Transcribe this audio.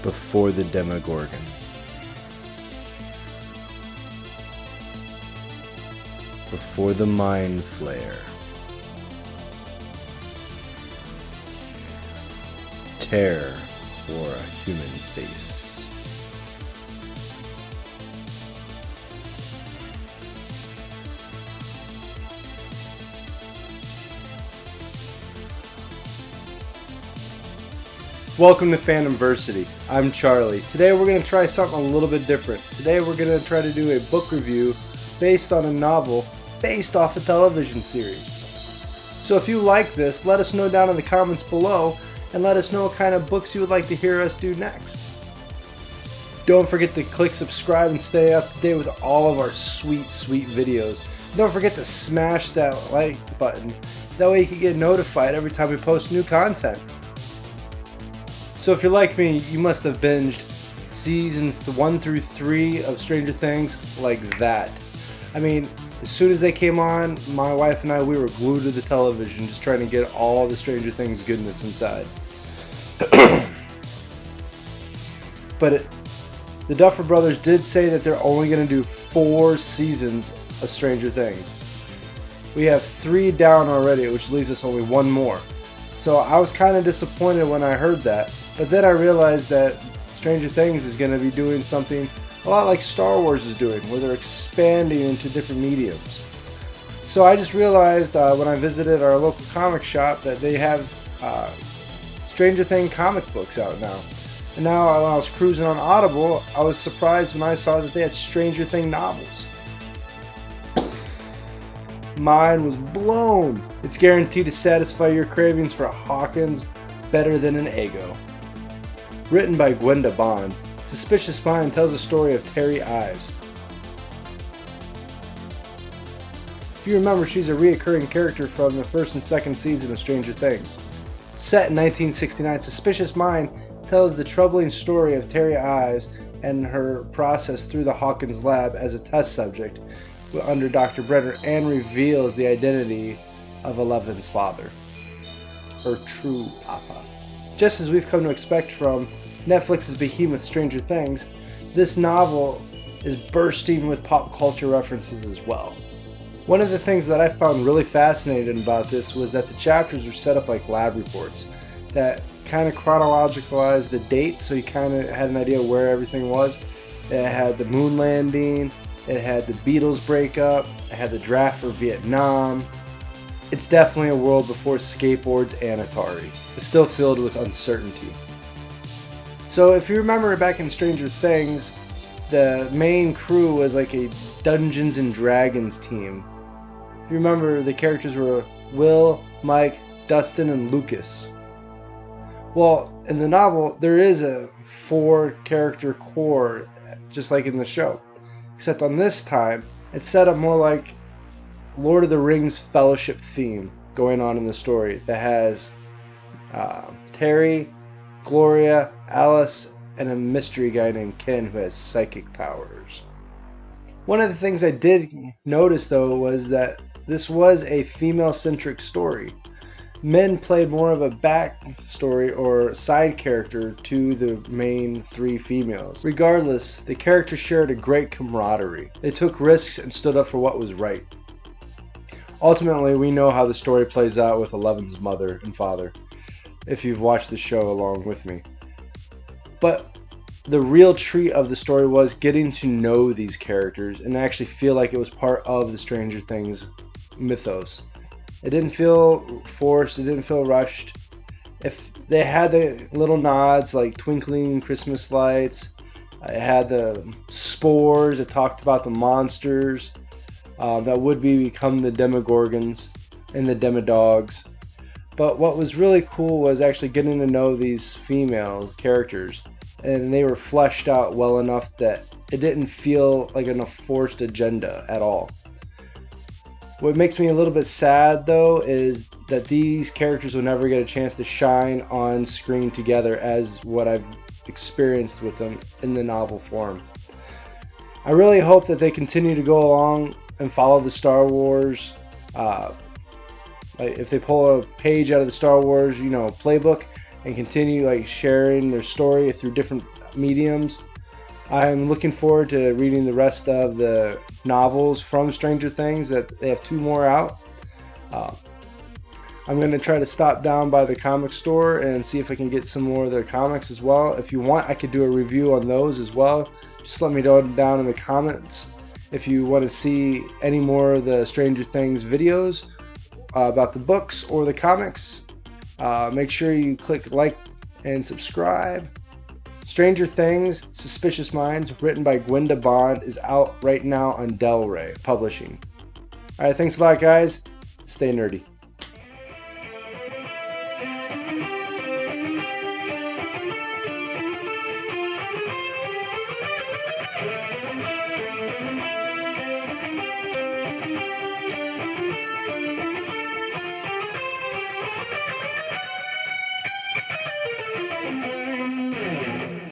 before the Demogorgon. Before the Mind Flayer. Terror for a human face. Welcome to FANDOMversity. I'm Charlie. Today we're going to try something a little bit different. Today we're going to try to do a book review based on a novel based off a television series. So if you like this, let us know down in the comments below and let us know what kind of books you would like to hear us do next. Don't forget to click subscribe and stay up to date with all of our sweet videos. Don't forget to smash that like button. That way you can get notified every time we post new content. So if you're like me, you must have binged seasons 1 through 3 of Stranger Things like that. I mean, as soon as they came on, my wife and I, we were glued to the television just trying to get all the Stranger Things goodness inside. But the Duffer Brothers did say that they're only going to do 4 seasons of Stranger Things. We have 3 down already, which leaves us only 1 more. So I was kind of disappointed when I heard that. But then I realized that Stranger Things is going to be doing something a lot like Star Wars is doing, where they're expanding into different mediums. So I just realized when I visited our local comic shop that they have Stranger Things comic books out now. And now when I was cruising on Audible, I was surprised when I saw that they had Stranger Things novels. Mine was blown. It's guaranteed to satisfy your cravings for Hawkins better than an Eggo. Written by Gwenda Bond, Suspicious Mind tells the story of Terry Ives. If you remember, she's a reoccurring character from the first and second season of Stranger Things. Set in 1969, Suspicious Mind tells the troubling story of Terry Ives and her process through the Hawkins lab as a test subject under Dr. Brenner, and reveals the identity of Eleven's father, her true papa. Just as we've come to expect from Netflix's behemoth Stranger Things, this novel is bursting with pop culture references as well. One of the things that I found really fascinating about this was that the chapters were set up like lab reports that kind of chronologicalized the dates, so you kind of had an idea where everything was. It had the moon landing, it had the Beatles breakup, it had the draft for Vietnam. It's definitely a world before skateboards and Atari. It's still filled with uncertainty. So if you remember back in Stranger Things, the main crew was like a Dungeons and Dragons team. If you remember, the characters were Will, Mike, Dustin, and Lucas. Well, in the novel, there is a 4-character core, just like in the show. Except on this time, it's set up more like Lord of the Rings Fellowship theme going on in the story that has Terry, Gloria, Alice, and a mystery guy named Ken who has psychic powers. One of the things I did notice though was that this was a female-centric story. Men played more of a backstory or side character to the main 3 females. Regardless, the characters shared a great camaraderie. They took risks and stood up for what was right. Ultimately, we know how the story plays out with Eleven's mother and father, if you've watched the show along with me. But the real treat of the story was getting to know these characters and actually feel like it was part of the Stranger Things mythos. It didn't feel forced, it didn't feel rushed. If they had the little nods like twinkling Christmas lights, it had the spores, it talked about the monsters that would become the Demogorgons and the Demodogs. But what was really cool was actually getting to know these female characters, and they were fleshed out well enough that it didn't feel like a forced agenda at all. What makes me a little bit sad though is that these characters will never get a chance to shine on screen together as what I've experienced with them in the novel form. I really hope that they continue to go along and follow the Star Wars like if they pull a page out of the Star Wars playbook and continue like sharing their story through different mediums. I'm looking forward to reading the rest of the novels from Stranger Things. That they have 2 more out. I'm going to try to stop down by the comic store and see if I can get some more of their comics as well. If you want, I could do a review on those as well. Just let me know down in the comments if you want to see any more of the Stranger Things videos about the books or the comics. Make sure you click like and subscribe. Stranger Things, Suspicious Minds, written by Gwenda Bond, is out right now on Del Rey Publishing. Alright, thanks a lot, guys. Stay nerdy.